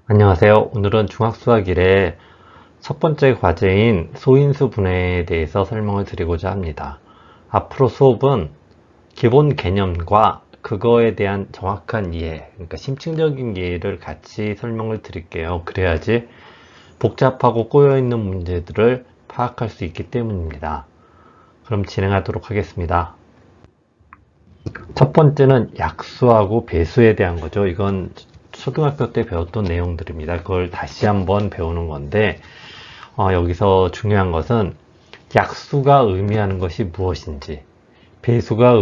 안녕하세요. 오늘은 중학수학 1의 첫 번째 과제인 소인수 분해에 대해서 설명을 드리고자 합니다. 앞으로 수업은 기본 개념과 그거에 대한 정확한 이해, 그러니까 심층적인 이해를 같이 설명을 드릴게요. 그래야지 복잡하고 꼬여있는 문제들을 파악할 수 있기 때문입니다. 그럼 진행하도록 하겠습니다. 첫 번째는 약수하고 배수에 대한 거죠. 이건 초등학교 때 배웠던 내용들입니다. 그걸 다시 한번 배우는 건데 여기서 중요한 것은 약수가 의미하는 것이 무엇인지, 배수가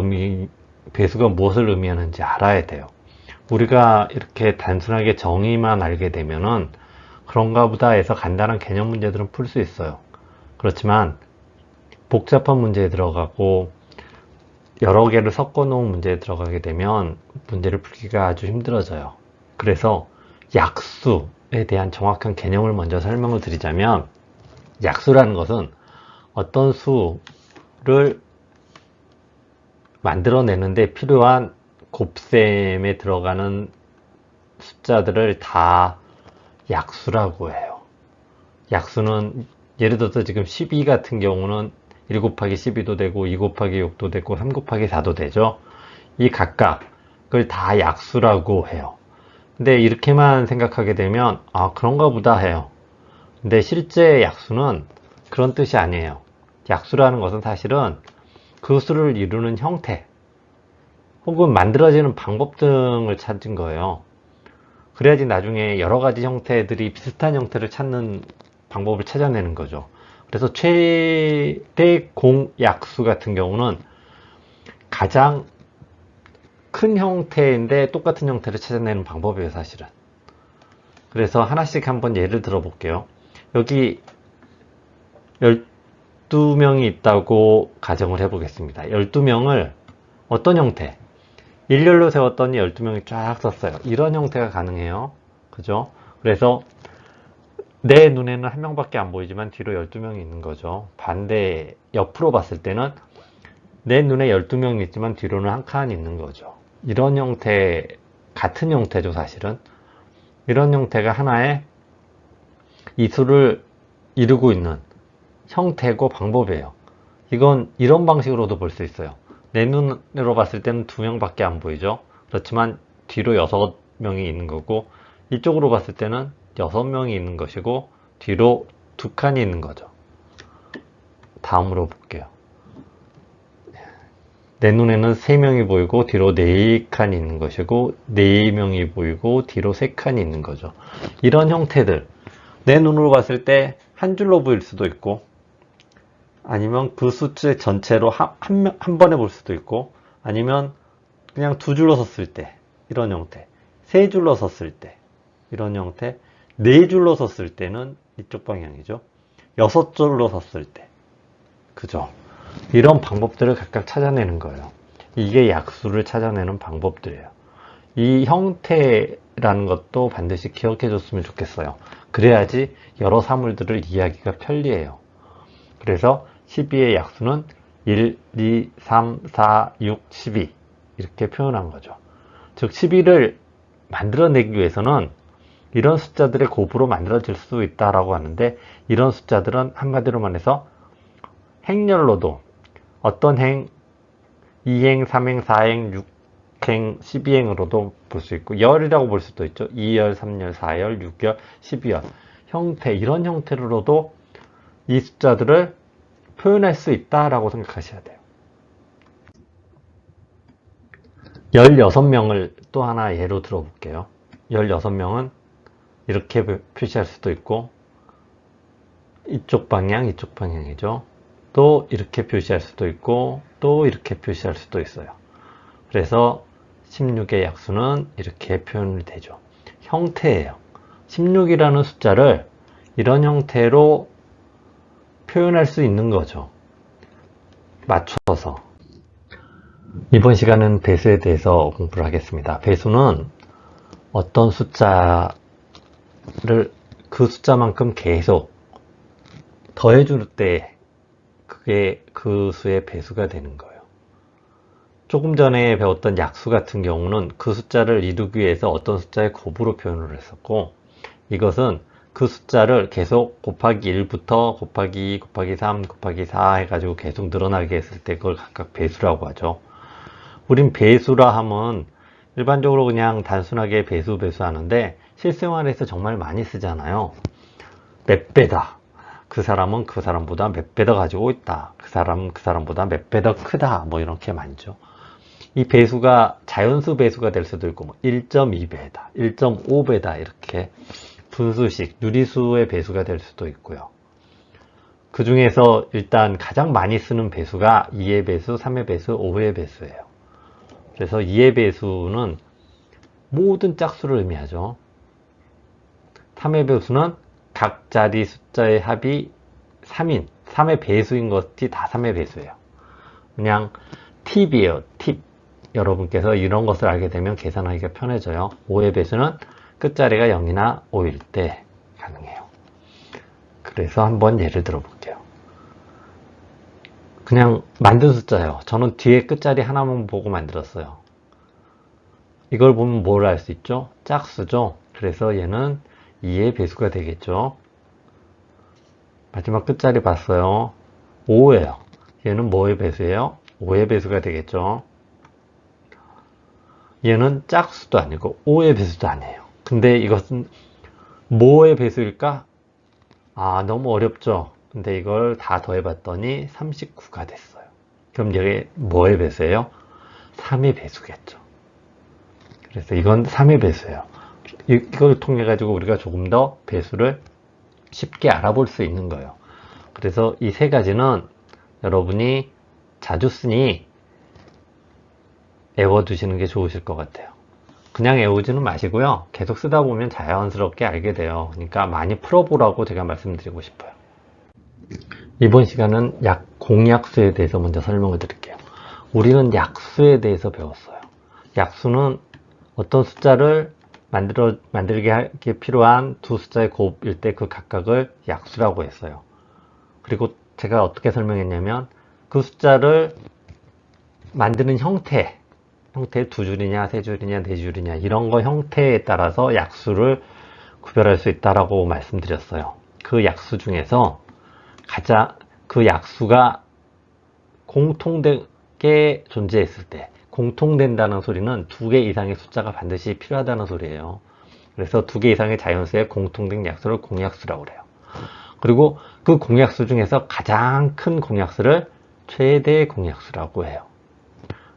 무엇을 의미하는지 알아야 돼요. 우리가 이렇게 단순하게 정의만 알게 되면은 그런가 보다 해서 간단한 개념 문제들은 풀 수 있어요. 그렇지만 복잡한 문제에 들어가고 여러 개를 섞어 놓은 문제에 들어가게 되면 문제를 풀기가 아주 힘들어져요. 그래서 약수에 대한 정확한 개념을 먼저 설명을 드리자면, 약수라는 것은 어떤 수를 만들어내는데 필요한 곱셈에 들어가는 숫자들을 다 약수라고 해요. 약수는 예를 들어서 지금 12 같은 경우는 1 곱하기 12도 되고 2 곱하기 6도 되고 3 곱하기 4도 되죠. 이 각각을 다 약수라고 해요. 근데 이렇게만 생각하게 되면 그런가 보다 해요. 근데 실제 약수는 그런 뜻이 아니에요. 약수라는 것은 사실은 그 수를 이루는 형태 혹은 만들어지는 방법 등을 찾은 거예요. 그래야지 나중에 여러 가지 형태들이 비슷한 형태를 찾는 방법을 찾아내는 거죠. 그래서 최대 공약수 같은 경우는 가장 큰 형태인데 똑같은 형태를 찾아내는 방법이에요, 사실은. 그래서 하나씩 한번 예를 들어 볼게요. 여기 12명이 있다고 가정을 해 보겠습니다. 12명을 어떤 형태? 일렬로 세웠더니 12명이 쫙 썼어요. 이런 형태가 가능해요. 그죠? 그래서 내 눈에는 한 명밖에 안 보이지만 뒤로 12명이 있는 거죠. 반대 옆으로 봤을 때는 내 눈에 12명이 있지만 뒤로는 한 칸 있는 거죠. 이런 형태, 같은 형태죠, 사실은. 이런 형태가 하나의 이 수를 이루고 있는 형태고 방법이에요. 이건 이런 방식으로도 볼 수 있어요. 내 눈으로 봤을 때는 2명밖에 안 보이죠. 그렇지만 뒤로 6명이 있는 거고, 이쪽으로 봤을 때는 6명이 있는 것이고 뒤로 2칸이 있는 거죠. 다음으로 볼게요. 내 눈에는 3명이 보이고 뒤로 4칸이 있는 것이고 4명이 보이고 뒤로 3칸이 있는 거죠. 이런 형태들, 내 눈으로 봤을 때 한 줄로 보일 수도 있고 아니면 그 숫자 전체로 한 번에 볼 수도 있고, 아니면 그냥 2줄로 섰을 때 이런 형태, 3줄로 섰을 때 이런 형태, 4줄로 섰을 때는 이쪽 방향이죠. 6줄로 섰을 때, 그죠? 이런 방법들을 각각 찾아내는 거예요. 이게 약수를 찾아내는 방법들이에요. 이 형태라는 것도 반드시 기억해 줬으면 좋겠어요. 그래야지 여러 사물들을 이해하기가 편리해요. 그래서 12의 약수는 1, 2, 3, 4, 6, 12 이렇게 표현한 거죠. 즉 12를 만들어내기 위해서는 이런 숫자들의 곱으로 만들어질 수 있다라고 하는데, 이런 숫자들은 한마디로 말해서 행렬로도 어떤 행, 2행, 3행, 4행, 6행, 12행으로도 볼 수 있고 열이라고 볼 수도 있죠. 2열, 3열, 4열, 6열, 12열 형태, 이런 형태로도 이 숫자들을 표현할 수 있다라고 생각하셔야 돼요. 16명을 또 하나 예로 들어 볼게요. 16명은 이렇게 표시할 수도 있고, 이쪽 방향, 이쪽 방향이죠. 또 이렇게 표시할 수도 있고, 또 이렇게 표시할 수도 있어요. 그래서 16의 약수는 이렇게 표현이 되죠. 형태예요. 16이라는 숫자를 이런 형태로 표현할 수 있는 거죠. 맞춰서. 이번 시간은 배수에 대해서 공부를 하겠습니다. 배수는 어떤 숫자를 그 숫자만큼 계속 더해줄 때 그게 그 수의 배수가 되는 거예요. 조금 전에 배웠던 약수 같은 경우는 그 숫자를 이루기 위해서 어떤 숫자의 곱으로 표현을 했었고, 이것은 그 숫자를 계속 곱하기 1부터 곱하기 2, 곱하기 3, 곱하기 4 해가지고 계속 늘어나게 했을 때 그걸 각각 배수라고 하죠. 우린 배수라 하면 일반적으로 그냥 단순하게 배수 하는데 실생활에서 정말 많이 쓰잖아요. 몇 배다. 그 사람은 그 사람보다 몇 배 더 가지고 있다. 그 사람은 그 사람보다 몇 배 더 크다. 뭐 이렇게 많죠. 이 배수가 자연수 배수가 될 수도 있고 1.2배다, 1.5배다 이렇게 분수식, 누리수의 배수가 될 수도 있고요. 그 중에서 일단 가장 많이 쓰는 배수가 2의 배수, 3의 배수, 5의 배수예요. 그래서 2의 배수는 모든 짝수를 의미하죠. 3의 배수는 각 자리 숫자의 합이 3인, 3의 배수인 것이 다 3의 배수예요. 그냥 팁이에요, 팁. 여러분께서 이런 것을 알게 되면 계산하기가 편해져요. 5의 배수는 끝자리가 0이나 5일 때 가능해요. 그래서 한번 예를 들어 볼게요. 그냥 만든 숫자예요. 저는 뒤에 끝자리 하나만 보고 만들었어요. 이걸 보면 뭘 알 수 있죠? 짝수죠. 그래서 얘는 2의 배수가 되겠죠. 마지막 끝자리 봤어요. 5예요. 얘는 뭐의 배수예요? 5의 배수가 되겠죠. 얘는 짝수도 아니고 5의 배수도 아니에요. 근데 이것은 뭐의 배수일까? 아, 너무 어렵죠? 근데 이걸 다 더해봤더니 39가 됐어요. 그럼 이게 뭐의 배수예요? 3의 배수겠죠. 그래서 이건 3의 배수예요. 이걸 통해 가지고 우리가 조금 더 배수를 쉽게 알아볼 수 있는 거예요. 그래서 이 세 가지는 여러분이 자주 쓰니 외워두시는 게 좋으실 것 같아요. 그냥 외우지는 마시고요. 계속 쓰다 보면 자연스럽게 알게 돼요. 그러니까 많이 풀어보라고 제가 말씀드리고 싶어요. 이번 시간은 공약수에 대해서 먼저 설명을 드릴게요. 우리는 약수에 대해서 배웠어요. 약수는 어떤 숫자를 만들게 하기 필요한 두 숫자의 곱일 때 그 각각을 약수라고 했어요. 그리고 제가 어떻게 설명했냐면 그 숫자를 만드는 형태 두 줄이냐, 세 줄이냐, 네 줄이냐 이런 거 형태에 따라서 약수를 구별할 수 있다라고 말씀드렸어요. 그 약수 중에서 그 약수가 공통되게 존재했을 때 공통된다는 소리는 2개 이상의 숫자가 반드시 필요하다는 소리예요. 그래서 2개 이상의 자연수의 공통된 약수를 공약수라고 그래요. 그리고 그 공약수 중에서 가장 큰 공약수를 최대 공약수라고 해요.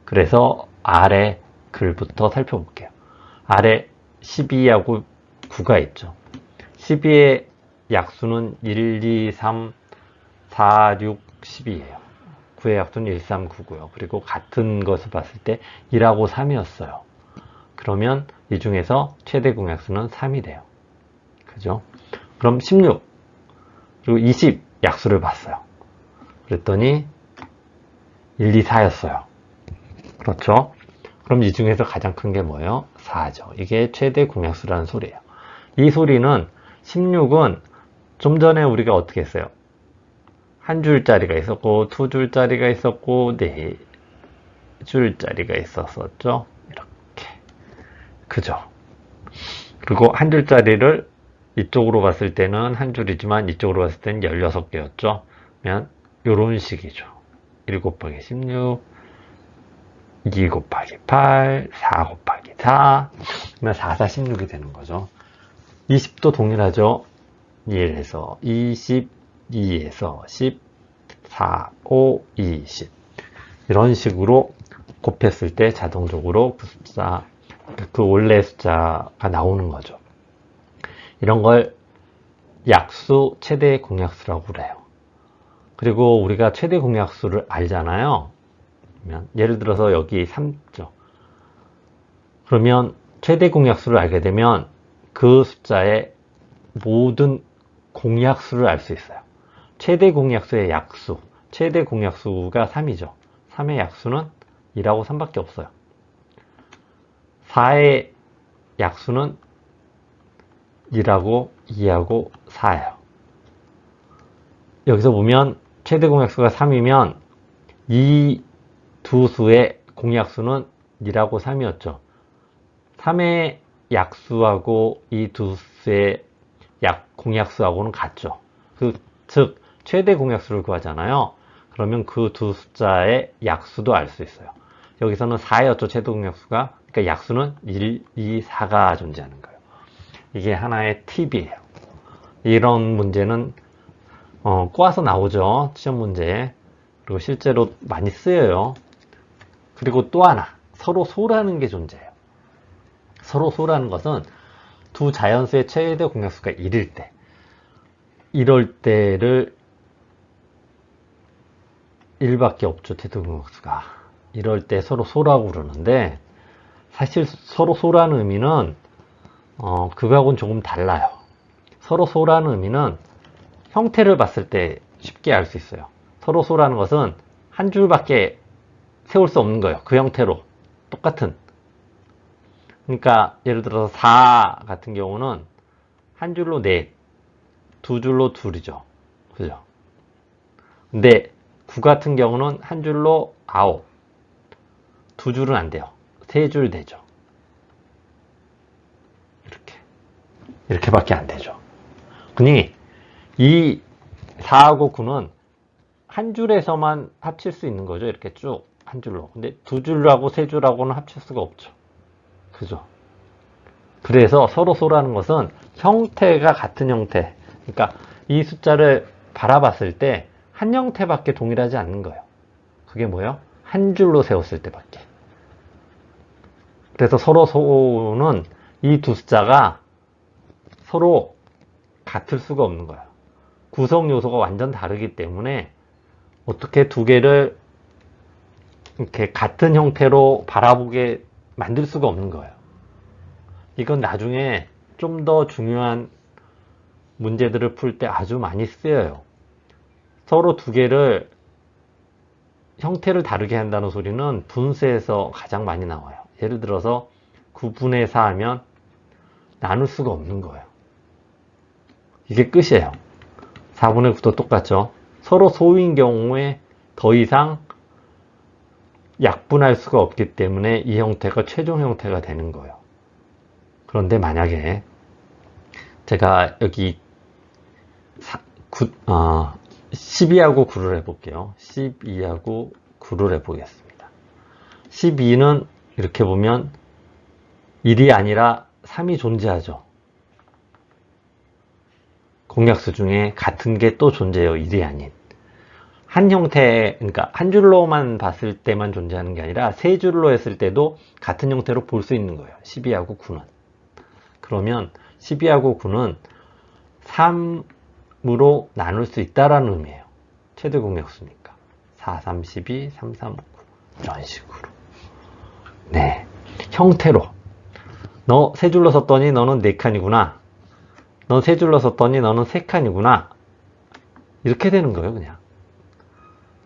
그래서 아래 글부터 살펴볼게요. 아래 12하고 9가 있죠. 12의 약수는 1, 2, 3, 4, 6, 12예요. 9의 약수는 1, 3, 9고요. 그리고 같은 것을 봤을 때 1하고 3이었어요. 그러면 이 중에서 최대 공약수는 3이 돼요. 그죠? 그럼 16 그리고 20 약수를 봤어요. 그랬더니 1, 2, 4였어요. 그렇죠? 그럼 이 중에서 가장 큰 게 뭐예요? 4죠. 이게 최대 공약수라는 소리예요. 이 소리는 16은 좀 전에 우리가 어떻게 했어요? 한 줄짜리가 있었고, 두 줄짜리가 있었고, 네 줄짜리가 있었었죠? 이렇게. 그죠? 그리고 한 줄짜리를 이쪽으로 봤을 때는 한 줄이지만 이쪽으로 봤을 때는 16개였죠? 그러면 이런 식이죠. 1 곱하기 16, 2 곱하기 8, 4 곱하기 4, 그러면 4, 4, 16이 되는 거죠. 20도 동일하죠. 1에서 20, 2에서 10, 4, 5, 20 이런 식으로 곱했을 때 자동적으로 그 원래 숫자가 나오는 거죠. 이런 걸 약수, 최대 공약수라고 그래요. 그리고 우리가 최대 공약수를 알잖아요. 예를 들어서 여기 3죠. 그러면 최대 공약수를 알게 되면 그 숫자의 모든 공약수를 알 수 있어요. 최대 공약수의 약수, 최대 공약수가 3이죠. 3의 약수는 2하고 3밖에 없어요. 4의 약수는 1하고 2하고 4예요. 여기서 보면 최대 공약수가 3이면 이 두 수의 공약수는 1하고 3이었죠. 3의 약수하고 이 두 수의 공약수하고는 같죠. 즉 최대 공약수를 구하잖아요. 그러면 그 두 숫자의 약수도 알 수 있어요. 여기서는 4였죠. 최대 공약수가. 그러니까 약수는 1, 2, 4가 존재하는 거예요. 이게 하나의 팁이에요. 이런 문제는 꼬아서 나오죠. 시험 문제. 그리고 실제로 많이 쓰여요. 그리고 또 하나, 서로 소라는 게 존재해요. 서로 소라는 것은 두 자연수의 최대 공약수가 1일 때, 이럴 때를 1밖에 없죠. 최대 공약수가. 이럴 때 서로 소라고 그러는데, 사실 서로 소라는 의미는 그거하고는 조금 달라요. 서로 소라는 의미는 형태를 봤을 때 쉽게 알 수 있어요. 서로 소라는 것은 한 줄밖에 세울 수 없는 거예요. 그 형태로. 똑같은. 그러니까 예를 들어서 4 같은 경우는 한 줄로 넷, 두 줄로 둘이죠. 그죠? 근데 9 같은 경우는 한 줄로 9, 두 줄은 안 돼요. 세 줄 되죠. 이렇게밖에 안 되죠. 그니 이 4하고 9는 한 줄에서만 합칠 수 있는 거죠. 이렇게 쭉 한 줄로. 근데 두 줄하고 세 줄하고는 합칠 수가 없죠. 그죠? 그래서 서로 소라는 것은 형태가 같은 형태. 그러니까 이 숫자를 바라봤을 때 한 형태밖에 동일하지 않는 거예요. 그게 뭐예요? 한 줄로 세웠을 때밖에. 그래서 서로 소는 이 두 숫자가 서로 같을 수가 없는 거예요. 구성 요소가 완전 다르기 때문에 어떻게 두 개를 이렇게 같은 형태로 바라보게 만들 수가 없는 거예요. 이건 나중에 좀 더 중요한 문제들을 풀 때 아주 많이 쓰여요. 서로 두 개를 형태를 다르게 한다는 소리는 분수에서 가장 많이 나와요. 예를 들어서 9분의 4 하면 나눌 수가 없는 거예요. 이게 끝이에요. 4분의 9도 똑같죠. 서로 소인 경우에 더 이상 약분할 수가 없기 때문에 이 형태가 최종 형태가 되는 거예요. 그런데 만약에 제가 여기 12하고 9를 해볼게요. 12하고 9를 해보겠습니다. 12는 이렇게 보면 1이 아니라 3이 존재하죠. 공약수 중에 같은 게 또 존재해요. 1이 아닌. 한 형태, 그러니까 한 줄로만 봤을 때만 존재하는 게 아니라 세 줄로 했을 때도 같은 형태로 볼 수 있는 거예요. 12하고 9는. 그러면 12하고 9는 3으로 나눌 수 있다라는 의미예요. 최대 공약수니까. 4, 3, 12, 3, 3, 5, 9. 이런 식으로. 네. 형태로. 너 세 줄로 썼더니 너는 4칸이구나. 넌 세 줄로 썼더니 너는 3칸이구나. 이렇게 되는 거예요, 그냥.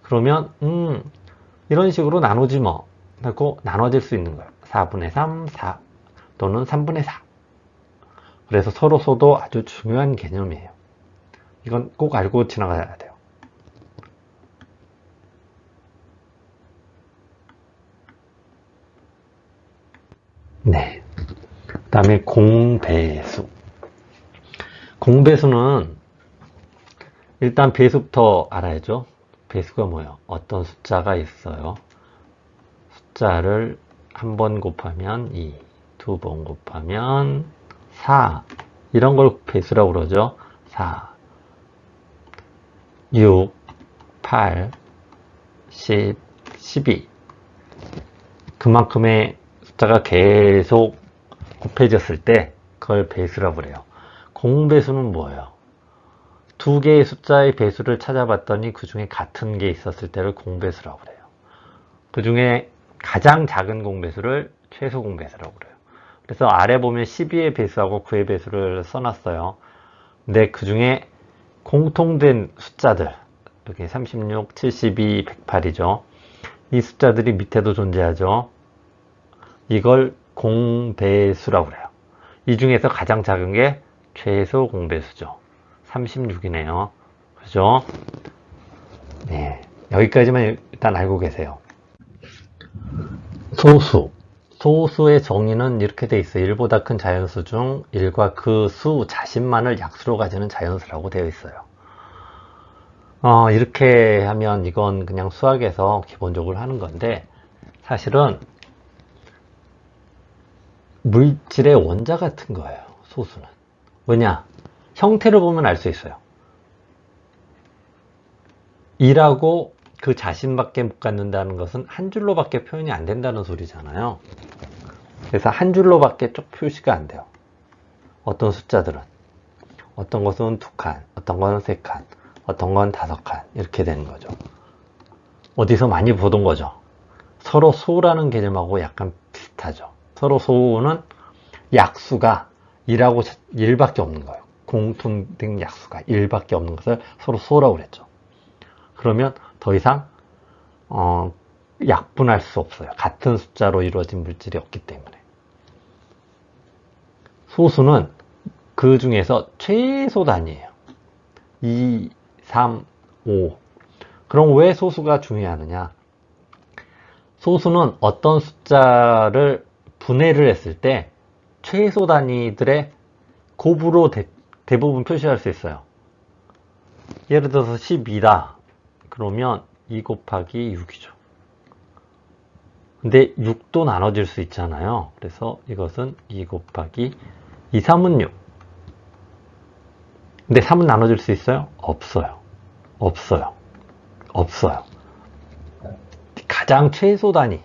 그러면, 이런 식으로 나누지 뭐. 하고 나눠질 수 있는 거예요. 4분의 3, 4 또는 3분의 4. 그래서 서로 소도 아주 중요한 개념이에요. 이건 꼭 알고 지나가야 돼요. 네. 그 다음에 공배수. 공배수는 일단 배수부터 알아야죠. 배수가 뭐예요? 어떤 숫자가 있어요. 숫자를 한 번 곱하면 2, 두 번 곱하면 4. 이런 걸 배수라고 그러죠. 4, 6, 8, 10, 12. 그만큼의 숫자가 계속 곱해졌을 때 그걸 배수라고 그래요. 공배수는 뭐예요? 두 개의 숫자의 배수를 찾아봤더니 그 중에 같은 게 있었을 때를 공배수라고 그래요. 그 중에 가장 작은 공배수를 최소 공배수라고 그래요. 그래서 아래 보면 12의 배수하고 9의 배수를 써놨어요. 근데 그 중에 공통된 숫자들, 여기 36, 72, 108이죠. 이 숫자들이 밑에도 존재하죠. 이걸 공배수라고 그래요. 이 중에서 가장 작은 게 최소 공배수죠. 36이네요. 그죠? 네. 여기까지만 일단 알고 계세요. 소수. 소수의 정의는 이렇게 돼 있어요. 1보다 큰 자연수 중 1과 그 수 자신만을 약수로 가지는 자연수라고 되어 있어요. 이렇게 하면 이건 그냥 수학에서 기본적으로 하는 건데, 사실은 물질의 원자 같은 거예요, 소수는. 왜냐? 형태를 보면 알 수 있어요. 2라고 그 자신밖에 못 갖는다는 것은 한 줄로밖에 표현이 안 된다는 소리잖아요. 그래서 한 줄로밖에 쭉 표시가 안 돼요. 어떤 숫자들은. 어떤 것은 2칸, 어떤 건 3칸, 어떤 건 5칸 이렇게 되는 거죠. 어디서 많이 보던 거죠. 서로 소라는 개념하고 약간 비슷하죠. 서로 소는 약수가 1하고 1밖에 없는 거예요. 공통된 약수가 1밖에 없는 것을 서로 소라고 그랬죠. 그러면 더 이상 약분할 수 없어요. 같은 숫자로 이루어진 물질이 없기 때문에. 소수는 그 중에서 최소 단위예요. 2, 3, 5. 그럼 왜 소수가 중요하느냐? 소수는 어떤 숫자를 분해를 했을 때 최소 단위들의 곱으로 대부분 표시할 수 있어요. 예를 들어서 12다. 그러면 2 곱하기 6이죠. 근데 6도 나눠질 수 있잖아요. 그래서 이것은 2 곱하기 2, 3은 6. 근데 3은 나눠질 수 있어요? 없어요. 없어요. 없어요. 가장 최소 단위.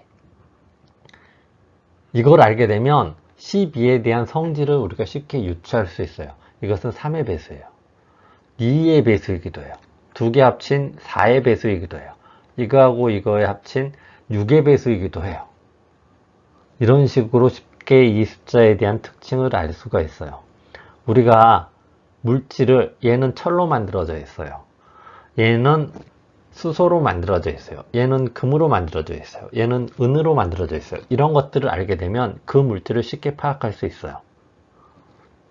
이걸 알게 되면 12에 대한 성질을 우리가 쉽게 유추할 수 있어요. 이것은 3의 배수예요. 2의 배수이기도 해요. 두 개 합친 4의 배수이기도 해요. 이거하고 이거에 합친 6의 배수이기도 해요. 이런 식으로 쉽게 이 숫자에 대한 특징을 알 수가 있어요. 우리가 물질을, 얘는 철로 만들어져 있어요. 얘는 수소로 만들어져 있어요. 얘는 금으로 만들어져 있어요. 얘는 은으로 만들어져 있어요. 이런 것들을 알게 되면 그 물질을 쉽게 파악할 수 있어요.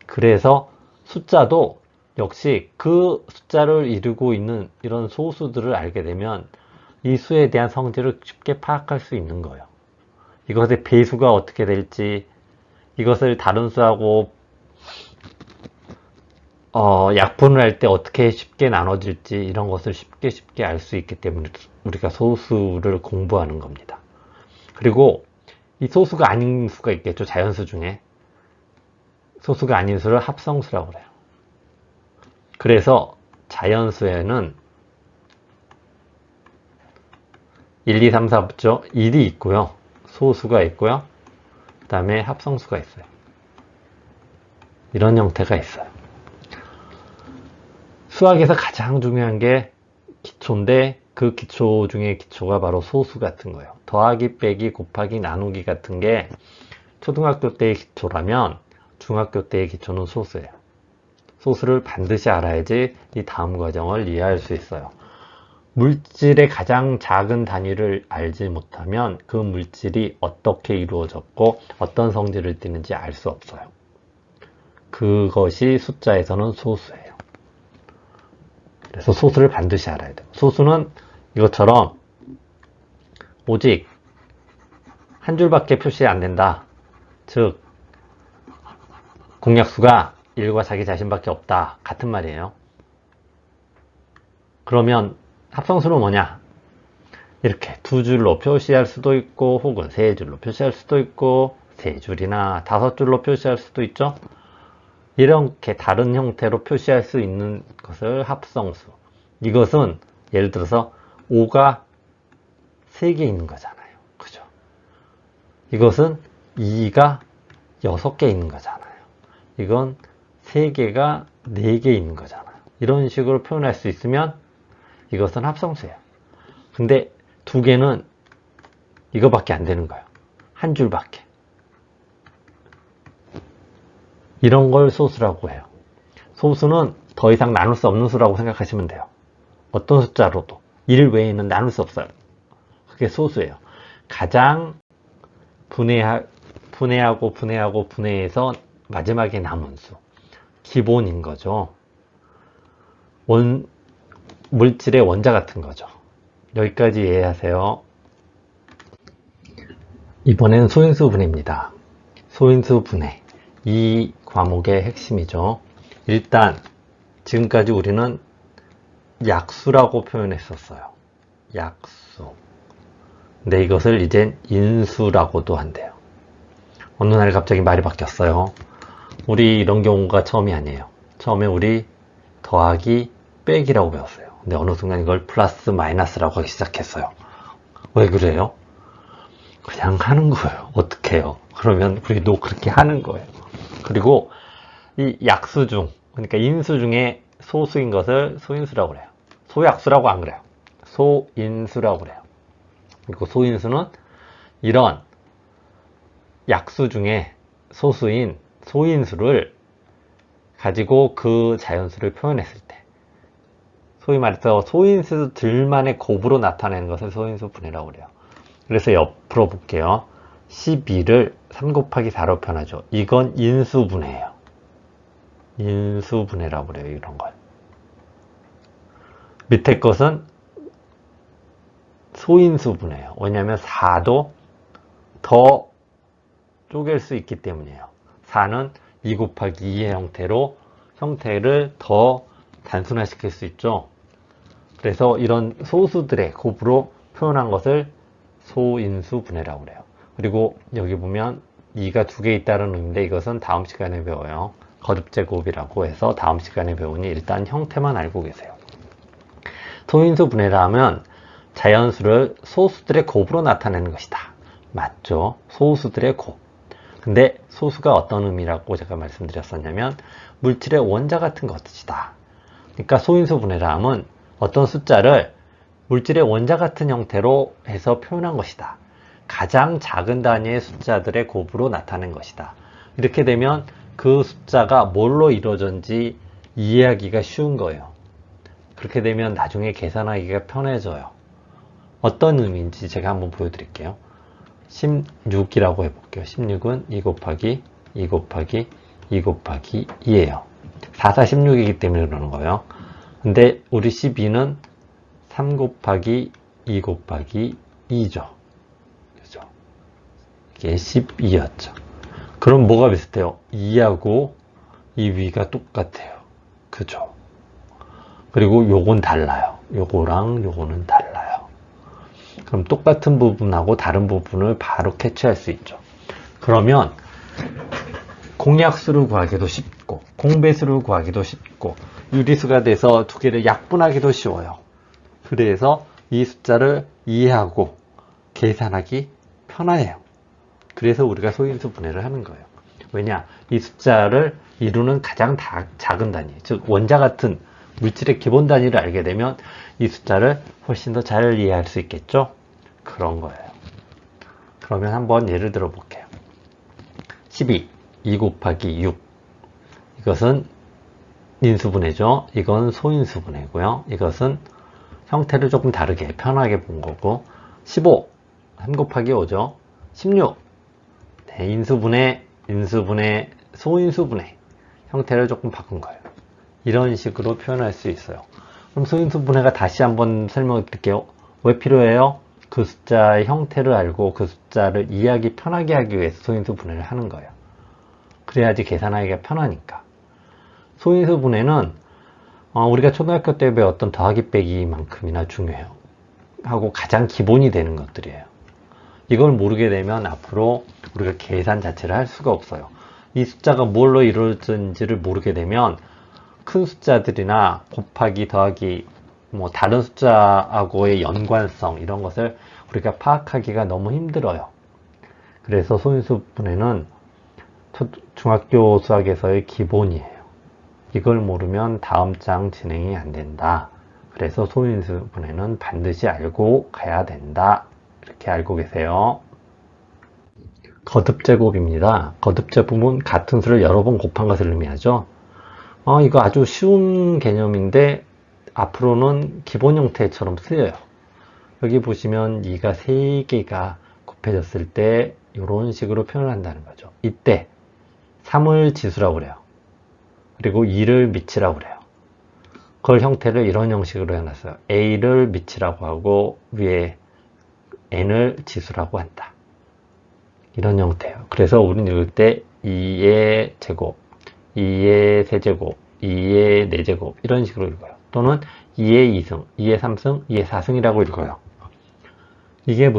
그래서 숫자도 역시 그 숫자를 이루고 있는 이런 소수들을 알게 되면 이 수에 대한 성질을 쉽게 파악할 수 있는 거예요. 이것의 배수가 어떻게 될지, 이것을 다른 수하고 약분을 할 때 어떻게 쉽게 나눠질지, 이런 것을 쉽게 알 수 있기 때문에 우리가 소수를 공부하는 겁니다. 그리고 이 소수가 아닌 수가 있겠죠. 자연수 중에. 소수가 아닌 수를 합성수라고 그래요. 그래서 자연수에는 1, 2, 3, 4 붙죠. 1이 있고요. 소수가 있고요. 그 다음에 합성수가 있어요. 이런 형태가 있어요. 수학에서 가장 중요한 게 기초인데, 그 기초 중에 기초가 바로 소수 같은 거예요. 더하기, 빼기, 곱하기, 나누기 같은 게 초등학교 때의 기초라면 중학교 때의 기초는 소수예요. 소수를 반드시 알아야지 이 다음 과정을 이해할 수 있어요. 물질의 가장 작은 단위를 알지 못하면 그 물질이 어떻게 이루어졌고 어떤 성질을 띠는지 알 수 없어요. 그것이 숫자에서는 소수예요. 그래서 소수를 반드시 알아야 돼요. 소수는 이것처럼 오직 한 줄밖에 표시 안 된다. 즉 공약수가 1과 자기 자신밖에 없다. 같은 말이에요. 그러면 합성수는 뭐냐? 이렇게 두 줄로 표시할 수도 있고, 혹은 세 줄로 표시할 수도 있고, 세 줄이나 5줄로 표시할 수도 있죠. 이렇게 다른 형태로 표시할 수 있는 것을 합성수. 이것은 예를 들어서 5가 3개 있는 거잖아요. 그죠? 이것은 2가 6개 있는 거잖아요. 이건 3개가 4개 있는 거잖아요. 이런 식으로 표현할 수 있으면 이것은 합성수예요. 근데 2개는 이거밖에 안 되는 거예요. 한 줄밖에. 이런 걸 소수라고 해요. 소수는 더 이상 나눌 수 없는 수라고 생각하시면 돼요. 어떤 숫자로도 1 외에는 나눌 수 없어요. 그게 소수예요. 가장 분해하고 분해해서 마지막에 남은 수. 기본인 거죠. 물질의 원자 같은 거죠. 여기까지 이해하세요. 이번엔 소인수 분해입니다. 소인수 분해. 이 과목의 핵심이죠. 일단 지금까지 우리는 약수라고 표현했었어요. 약수. 근데 이것을 이젠 인수라고도 한대요. 어느 날 갑자기 말이 바뀌었어요. 우리 이런 경우가 처음이 아니에요. 처음에 우리 더하기 빼기라고 배웠어요. 근데 어느 순간 이걸 플러스 마이너스라고 하기 시작했어요. 왜 그래요? 그냥 하는 거예요. 어떻게 해요? 그러면 우리도 그렇게 하는 거예요. 그리고 이 약수 중, 그러니까 인수 중에 소수인 것을 소인수라고 그래요. 소약수라고 안 그래요. 소인수라고 그래요. 그리고 소인수는 이런 약수 중에 소수인 소인수를 가지고 그 자연수를 표현했을 때, 소위 말해서 소인수들만의 곱으로 나타내는 것을 소인수 분해라고 그래요. 그래서 옆으로 볼게요. 12를 3 곱하기 4로 표현하죠. 이건 인수분해예요. 인수분해라고 그래요. 이런 걸. 밑에 것은 소인수분해예요. 왜냐하면 4도 더 쪼갤 수 있기 때문이에요. 4는 2 곱하기 2의 형태로 형태를 더 단순화시킬 수 있죠. 그래서 이런 소수들의 곱으로 표현한 것을 소인수분해라고 그래요. 그리고 여기 보면 2가 2개 있다는 의미인데 이것은 다음 시간에 배워요. 거듭제곱이라고 해서 다음 시간에 배우니 일단 형태만 알고 계세요. 소인수분해라 하면 자연수를 소수들의 곱으로 나타내는 것이다. 맞죠? 소수들의 곱. 근데 소수가 어떤 의미라고 제가 말씀드렸었냐면 물질의 원자 같은 것이다. 그러니까 소인수분해라 하면 어떤 숫자를 물질의 원자 같은 형태로 해서 표현한 것이다. 가장 작은 단위의 숫자들의 곱으로 나타낸 것이다. 이렇게 되면 그 숫자가 뭘로 이루어졌는지 이해하기가 쉬운 거예요. 그렇게 되면 나중에 계산하기가 편해져요. 어떤 의미인지 제가 한번 보여드릴게요. 16이라고 해볼게요. 16은 2 곱하기 2 곱하기 2 곱하기 2예요. 4, 4, 16이기 때문에 그러는 거예요. 근데 우리 12는 3 곱하기 2 곱하기 2죠. 그죠? 이게 12였죠. 그럼 뭐가 비슷해요? 2하고 이 위가 똑같아요. 그죠? 그리고 요건 달라요. 요거랑 요거는 달라요. 그럼 똑같은 부분하고 다른 부분을 바로 캐치할 수 있죠. 그러면 공약수를 구하기도 쉽고 공배수를 구하기도 쉽고 유리수가 돼서 두 개를 약분하기도 쉬워요. 그래서 이 숫자를 이해하고 계산하기 편해요. 그래서 우리가 소인수 분해를 하는 거예요. 왜냐? 이 숫자를 이루는 가장 작은 단위, 즉 원자 같은 물질의 기본 단위를 알게 되면 이 숫자를 훨씬 더 잘 이해할 수 있겠죠? 그런 거예요. 그러면 한번 예를 들어 볼게요. 12, 2 곱하기 6. 이것은 인수분해죠. 이건 소인수분해고요. 이것은 형태를 조금 다르게 편하게 본 거고 15, 3 곱하기 5죠. 16, 네, 인수분해, 인수분해, 소인수분해 형태를 조금 바꾼 거예요. 이런 식으로 표현할 수 있어요. 그럼 소인수분해가 다시 한번 설명해 드릴게요. 왜 필요해요? 그 숫자의 형태를 알고 그 숫자를 이해하기 편하게 하기 위해서 소인수분해를 하는 거예요. 그래야지 계산하기가 편하니까. 소인수분해는 우리가 초등학교 때 배웠던 더하기 빼기만큼이나 중요해요. 하고 가장 기본이 되는 것들이에요. 이걸 모르게 되면 앞으로 우리가 계산 자체를 할 수가 없어요. 이 숫자가 뭘로 이루어진지를 모르게 되면 큰 숫자들이나 곱하기, 더하기, 뭐 다른 숫자하고의 연관성 이런 것을 우리가 파악하기가 너무 힘들어요. 그래서 소인수분해는 중학교 수학에서의 기본이에요. 이걸 모르면 다음 장 진행이 안 된다. 그래서 소인수분해는 반드시 알고 가야 된다. 이렇게 알고 계세요. 거듭제곱입니다. 거듭제곱은 같은 수를 여러 번 곱한 것을 의미하죠. 이거 아주 쉬운 개념인데 앞으로는 기본 형태처럼 쓰여요. 여기 보시면 2가 3개가 곱해졌을 때 이런 식으로 표현한다는 거죠. 이때 3을 지수라고 그래요. 그리고 2를 밑이라고 그래요. 그걸 형태를 이런 형식으로 해놨어요. A를 밑이라고 하고 위에 N을 지수라고 한다. 이런 형태예요. 그래서 우리는 읽을 때 2의 제곱, 2의 세제곱, 2의 4제곱 이런 식으로 읽어요. 또는 2의 2승, 2의 3승, 2의 4승이라고 읽어요. 이게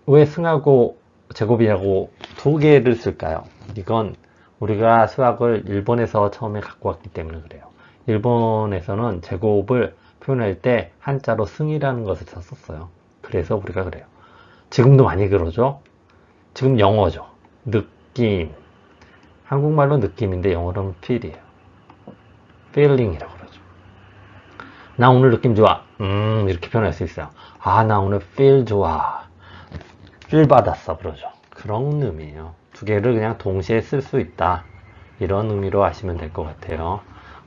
왜 승하고 제곱이라고 두 개를 쓸까요? 이건 우리가 수학을 일본에서 처음에 갖고 왔기 때문에 그래요. 일본에서는 제곱을 표현할 때 한자로 승이라는 것을 썼어요. 그래서 우리가 그래요. 지금도 많이 그러죠? 지금 영어죠. 느낌. 한국말로 느낌인데 영어로는 feel이에요. feeling이라고 그러죠. 나 오늘 느낌 좋아. 이렇게 표현할 수 있어요. 아, 나 오늘 feel 좋아. feel 받았어. 그러죠. 그런 의미예요. 두 개를 그냥 동시에 쓸 수 있다. 이런 의미로 아시면 될 것 같아요.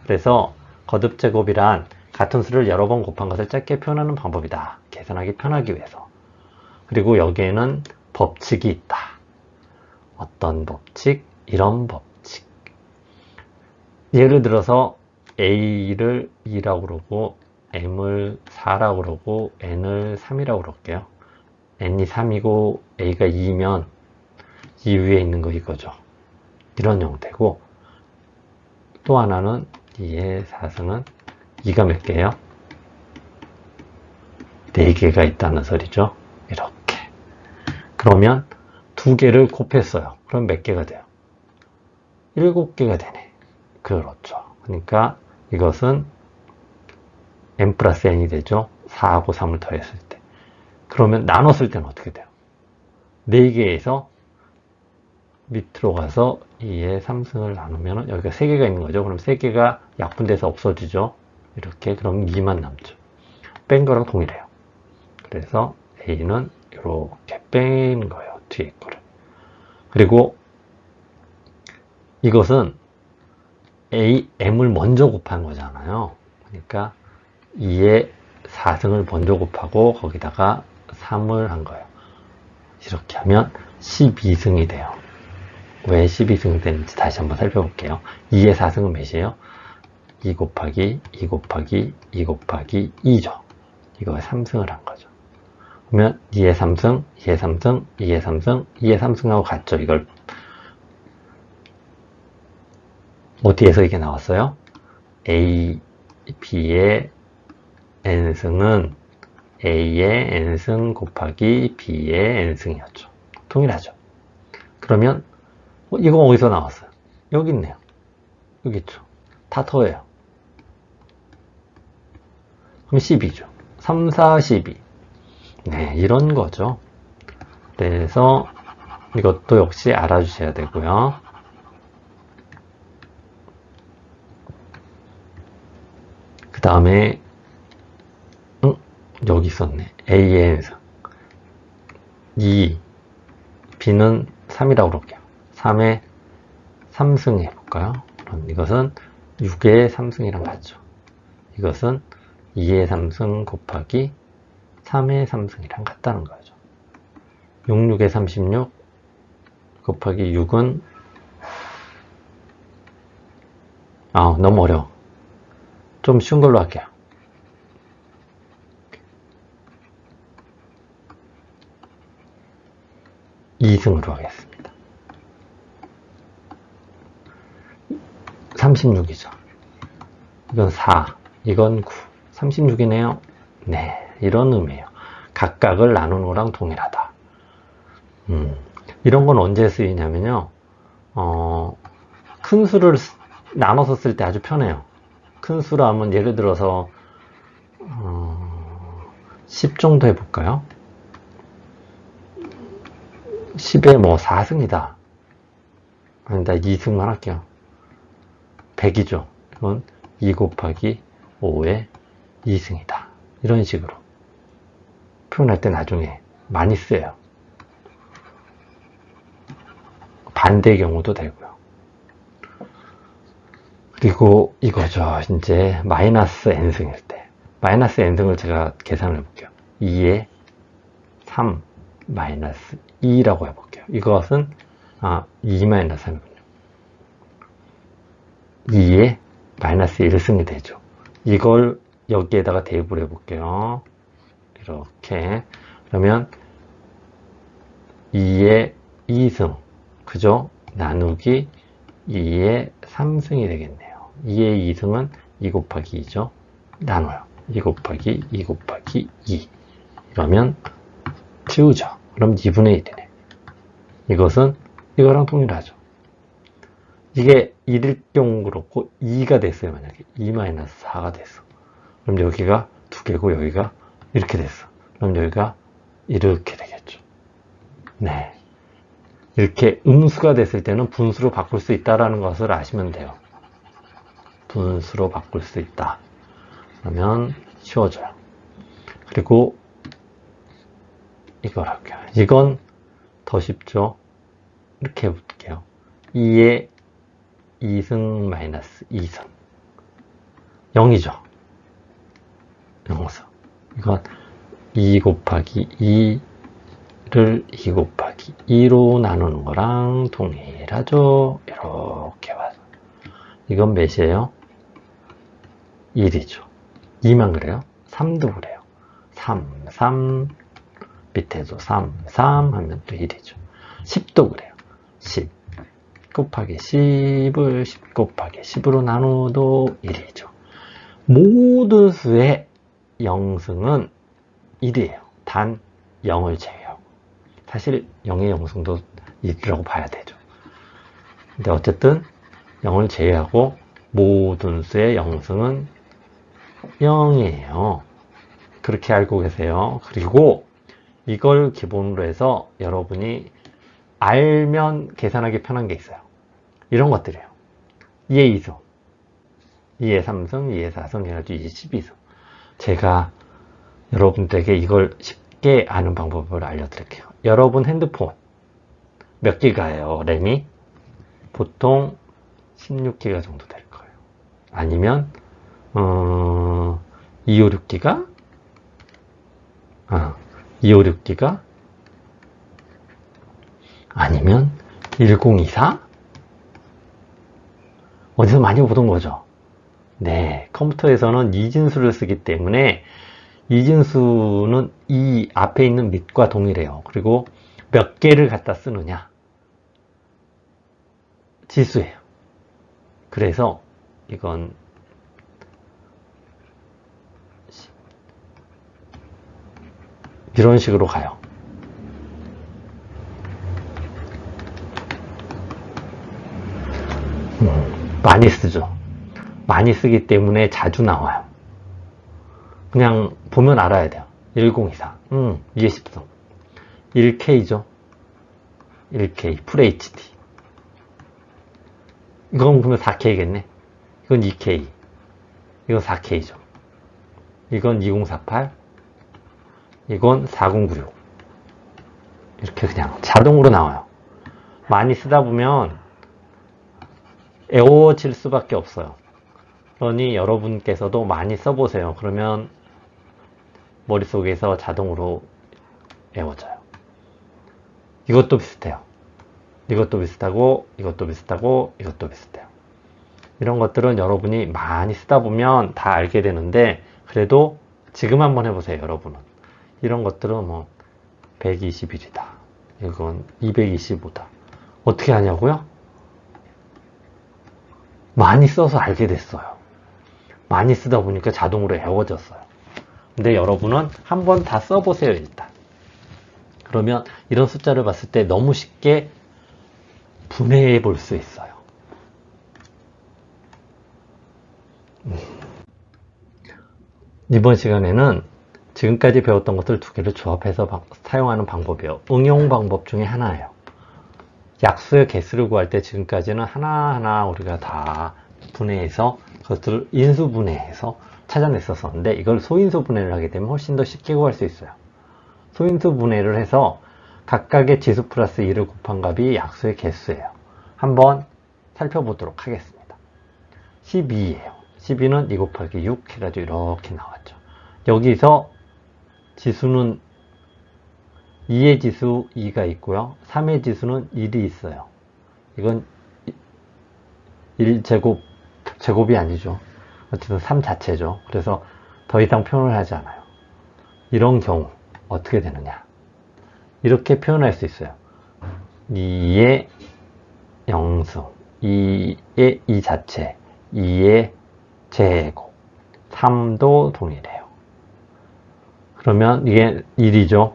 그래서 거듭제곱이란 같은 수를 여러 번 곱한 것을 짧게 표현하는 방법이다. 계산하기 편하기 위해서. 그리고 여기에는 법칙이 있다. 어떤 법칙? 이런 법칙. 예를 들어서 A를 2라고 그러고 M을 4라고 그러고 N을 3이라고 그럴게요. N이 3이고 A가 2면 이 위에 있는 거 이거죠. 이런 형태고, 또 하나는 2의 4승은 2가 몇 개예요? 4개가 있다는 소리죠. 이렇게. 그러면 두 개를 곱했어요. 그럼 몇 개가 돼요? 7개가 되네. 그렇죠. 그러니까 이것은 n 플러스 n이 되죠. 4하고 3을 더했을 때. 그러면 나눴을 때는 어떻게 돼요? 4개에서 밑으로 가서 2의 3승을 나누면 여기가 3개가 있는 거죠. 그럼 3개가 약분돼서 없어지죠. 이렇게. 그럼 2만 남죠. 뺀 거랑 동일해요. 그래서 A는 이렇게 뺀 거예요. 뒤에 거를. 그리고 이것은 M을 먼저 곱한 거잖아요. 그러니까 2의 4승을 먼저 곱하고 거기다가 3을 한 거예요. 이렇게 하면 12승이 돼요. 왜 12승이 되는지 다시 한번 살펴볼게요. 2의 4승은 몇이에요? 2 곱하기 2 곱하기 2 곱하기 2죠. 이거 3승을 한 거죠. 그러면 2의 3승, 2의 3승, 2의 3승, 2의 3승하고 같죠. 이걸 어디에서 이게 나왔어요? A, B의 N승은 A의 N승 곱하기 B의 N승이었죠. 동일하죠. 그러면 이거 어디서 나왔어요? 여기 있네요. 여기 있죠. 다 더해요. 그럼 12죠. 3, 4, 12. 네, 이런 거죠. 그래서 이것도 역시 알아주셔야 되고요. 그 다음에 여기 있었네. A의 N승 2, B는 3이라고 그럴게요. 3의 3승 해볼까요? 그럼 이것은 6의 3승이랑 같죠. 이것은 2의 3승 곱하기 3의 3승이랑 같다는 거죠. 6, 6의 36 곱하기 6은 너무 어려워. 좀 쉬운 걸로 할게요. 2승으로 하겠습니다. 36이죠. 이건 4, 이건 9. 36이네요. 네, 이런 의미예요. 각각을 나누는 거랑 동일하다. 이런 건 언제 쓰이냐면요. 큰 수를 나눠서 쓸 때 아주 편해요. 큰 수로 하면 예를 들어서 10 정도 해볼까요? 10에 뭐 4승이다. 아니다, 2승만 할게요. 100이죠. 이건 2 곱하기 5의 2승이다. 이런 식으로 표현할 때 나중에 많이 쓰여요. 반대의 경우도 되고요. 그리고 이거죠. 이제 마이너스 n승일 때. 마이너스 n승을 제가 계산을 해볼게요. 2의 3 마이너스 2라고 해볼게요. 이것은 2 마이너스 3이군요. 2의 마이너스 1승이 되죠. 이걸 여기에다가 대입을 해볼게요. 이렇게. 그러면 2의 2승. 그죠? 나누기 2의 3승이 되겠네요. 2의 2승은 2 곱하기 2죠. 나눠요. 2 곱하기 2 곱하기 2. 이러면 지우죠. 그럼 2분의 1이네. 이것은 이거랑 동일하죠. 이게 1일 경우 그렇고 2가 됐어요. 만약에 2-4가 됐어. 그럼 여기가 2개고 여기가 이렇게 됐어. 그럼 여기가 이렇게 되겠죠. 네. 이렇게 음수가 됐을 때는 분수로 바꿀 수 있다는 것을 아시면 돼요. 분수로 바꿀 수 있다. 그러면 쉬워져요. 그리고 이걸 할게요. 이건 더 쉽죠. 이렇게 해볼게요. 2의 2승 마이너스 2승 0이죠. 0승. 이건 2 곱하기 2를 2 곱하기 2로 나누는 거랑 동일하죠. 이렇게 봐서 이건 몇이에요? 1이죠. 2만 그래요? 3도 그래요. 3 밑에도 3 하면 또 1이죠. 10도 그래요. 10 곱하기 10을 10 곱하기 10으로 나눠도 1이죠. 모든 수의 0승은 1이에요. 단 0을 제외하고. 사실 0의 0승도 1이라고 봐야 되죠. 근데 어쨌든 0을 제외하고 모든 수의 0승은 0이에요. 그렇게 알고 계세요. 그리고 이걸 기본으로 해서 여러분이 알면 계산하기 편한 게 있어요. 이런 것들이에요. 2의 2승, 2의 3승, 2의 4승 해가지고 2의 12승. 제가 여러분들에게 이걸 쉽게 아는 방법을 알려드릴게요. 여러분 핸드폰 몇 기가예요? 램이? 보통 16기가 정도 될 거예요. 아니면 256기가? 256기가? 아니면 1024? 어디서 많이 보던 거죠. 네, 컴퓨터에서는 이진수를 쓰기 때문에 이진수는 이 앞에 있는 밑과 동일해요. 그리고 몇 개를 갖다 쓰느냐? 지수예요. 그래서 이건 이런 식으로 가요. 많이 쓰죠. 많이 쓰기 때문에 자주 나와요. 그냥 보면 알아야 돼요. 1024. 2의 10승. 1K죠. 1K. FHD. 이건 보면 4K겠네. 이건 2K. 이건 4K죠. 이건 2048. 이건 4096. 이렇게 그냥 자동으로 나와요. 많이 쓰다 보면 애워질 수밖에 없어요. 그러니 여러분께서도 많이 써보세요. 그러면 머릿속에서 자동으로 외워져요. 이것도 비슷해요. 이것도 비슷하고 이것도 비슷하고 이것도 비슷해요. 이런 것들은 여러분이 많이 쓰다 보면 다 알게 되는데 그래도 지금 한번 해보세요. 여러분은 이런 것들은 뭐 121이다. 이건 225다. 어떻게 하냐고요? 많이 써서 알게 됐어요. 많이 쓰다 보니까 자동으로 외워졌어요. 근데 여러분은 한번 다 써보세요. 일단. 그러면 이런 숫자를 봤을 때 너무 쉽게 분해해 볼 수 있어요. 이번 시간에는 지금까지 배웠던 것들 두 개를 조합해서 사용하는 방법이에요. 응용 방법 중에 하나예요. 약수의 개수를 구할 때 지금까지는 하나하나 우리가 다 분해해서 그것들을 인수분해해서 찾아냈었는데 이걸 소인수분해를 하게 되면 훨씬 더 쉽게 구할 수 있어요. 소인수분해를 해서 각각의 지수 플러스 2를 곱한 값이 약수의 개수예요. 한번 살펴보도록 하겠습니다. 12예요. 12는 2 곱하기 6 해가지고 이렇게 나왔죠. 여기서 지수는 2의 지수 2가 있고요. 3의 지수는 1이 있어요. 이건 1제곱, 제곱이 아니죠. 어쨌든 3 자체죠. 그래서 더 이상 표현을 하지 않아요. 이런 경우 어떻게 되느냐. 이렇게 표현할 수 있어요. 2의 영승, 2의 이 자체, 2의 제곱, 3도 동일해요. 그러면 이게 1이죠.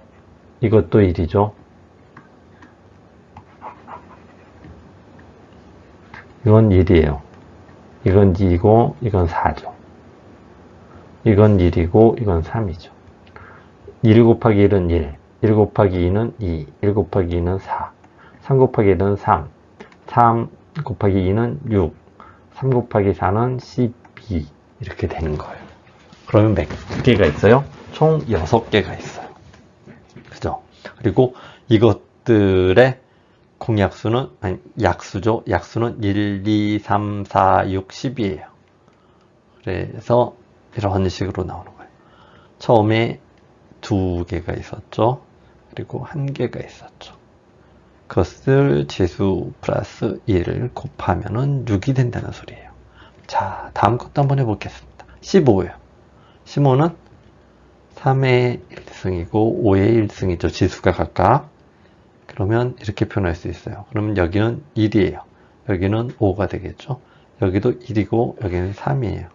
이것도 1이죠. 이건 1이에요. 이건 2이고 이건 4죠. 이건 1이고 이건 3이죠. 1 곱하기 1은 1, 1 곱하기 2는 2, 1 곱하기 2는 4, 3 곱하기 1은 3, 3 곱하기 2는 6, 3 곱하기 4는 12 이렇게 되는 거예요. 그러면 몇 개가 있어요? 총 6개가 있어요. 그죠? 그리고 이것들의 공약수는, 아니, 약수죠. 약수는 1, 2, 3, 4, 6, 10이에요. 그래서 이런 식으로 나오는 거예요. 처음에 2개가 있었죠. 그리고 1개가 있었죠. 그것을 지수 플러스 1을 곱하면은 6이 된다는 소리예요. 자, 다음 것도 한번 해보겠습니다. 15예요. 15는 3의 1승이고 5의 1승이죠. 지수가 각각. 그러면 이렇게 표현할 수 있어요. 그러면 여기는 1이에요. 여기는 5가 되겠죠. 여기도 1이고 여기는 3이에요.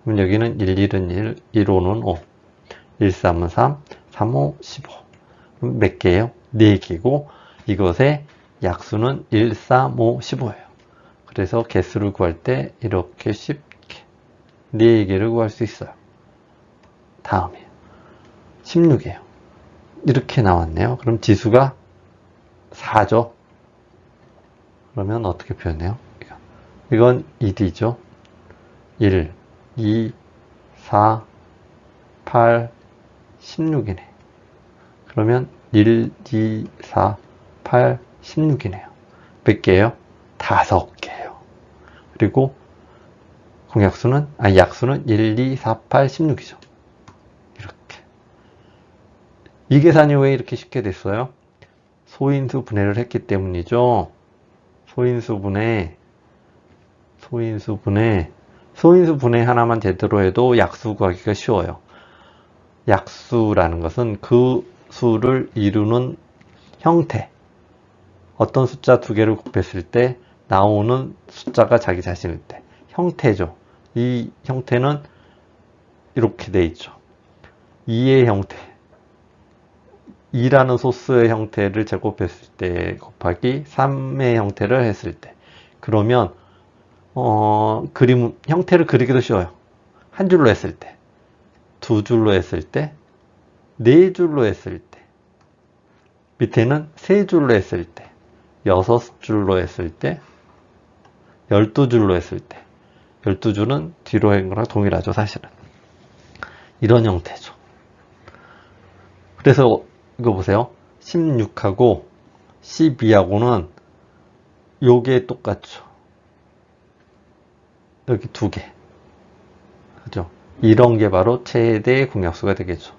그럼 여기는 1, 1은 1, 1, 5는 5, 1, 3은 3, 3, 5, 15. 그럼 몇 개예요? 4개고 이것의 약수는 1, 3, 5, 15예요. 그래서 개수를 구할 때 이렇게 쉽게 4개를 구할 수 있어요. 다음에 16이에요. 이렇게 나왔네요. 그럼 지수가 4죠. 그러면 어떻게 표현해요? 이건 1이죠. 1, 2, 4, 8, 16이네. 그러면 1, 2, 4, 8, 16이네요. 몇 개예요? 5개예요. 그리고 공약수는, 아니, 약수는 1, 2, 4, 8, 16이죠. 이렇게. 이 계산이 왜 이렇게 쉽게 됐어요? 소인수 분해를 했기 때문이죠. 소인수 분해 하나만 제대로 해도 약수 구하기가 쉬워요. 약수라는 것은 그 수를 이루는 형태. 어떤 숫자 2개를 곱했을 때 나오는 숫자가 자기 자신일 때. 형태죠. 이 형태는 이렇게 돼 있죠. 2의 형태. 2라는 소수의 형태를 제곱했을 때 곱하기 3의 형태를 했을 때. 그러면 형태를 그리기도 쉬워요. 한 줄로 했을 때, 2줄로 했을 때, 4줄로 했을 때, 밑에는 3줄로 했을 때, 6줄로 했을 때, 12줄로 했을 때. 12줄은 뒤로 한 거랑 동일하죠, 사실은. 이런 형태죠. 그래서 이거 보세요. 16하고 12하고는 요게 똑같죠. 여기 2개. 그죠? 이런 게 바로 최대 공약수가 되겠죠.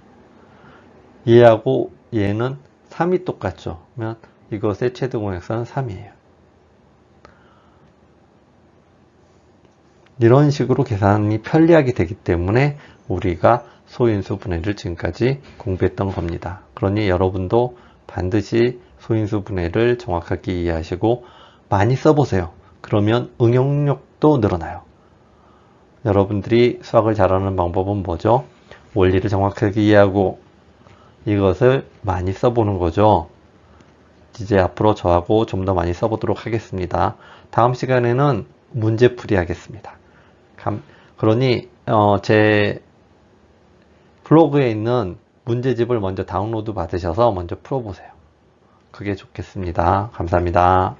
얘하고 얘는 3이 똑같죠. 그러면 이것의 최대 공약수는 3이에요. 이런 식으로 계산이 편리하게 되기 때문에 우리가 소인수 분해를 지금까지 공부했던 겁니다. 그러니 여러분도 반드시 소인수 분해를 정확하게 이해하시고 많이 써보세요. 그러면 응용력도 늘어나요. 여러분들이 수학을 잘하는 방법은 뭐죠? 원리를 정확하게 이해하고 이것을 많이 써보는 거죠. 이제 앞으로 저하고 좀 더 많이 써보도록 하겠습니다. 다음 시간에는 문제풀이 하겠습니다. 그러니 제 블로그에 있는 문제집을 먼저 다운로드 받으셔서 먼저 풀어보세요. 그게 좋겠습니다. 감사합니다.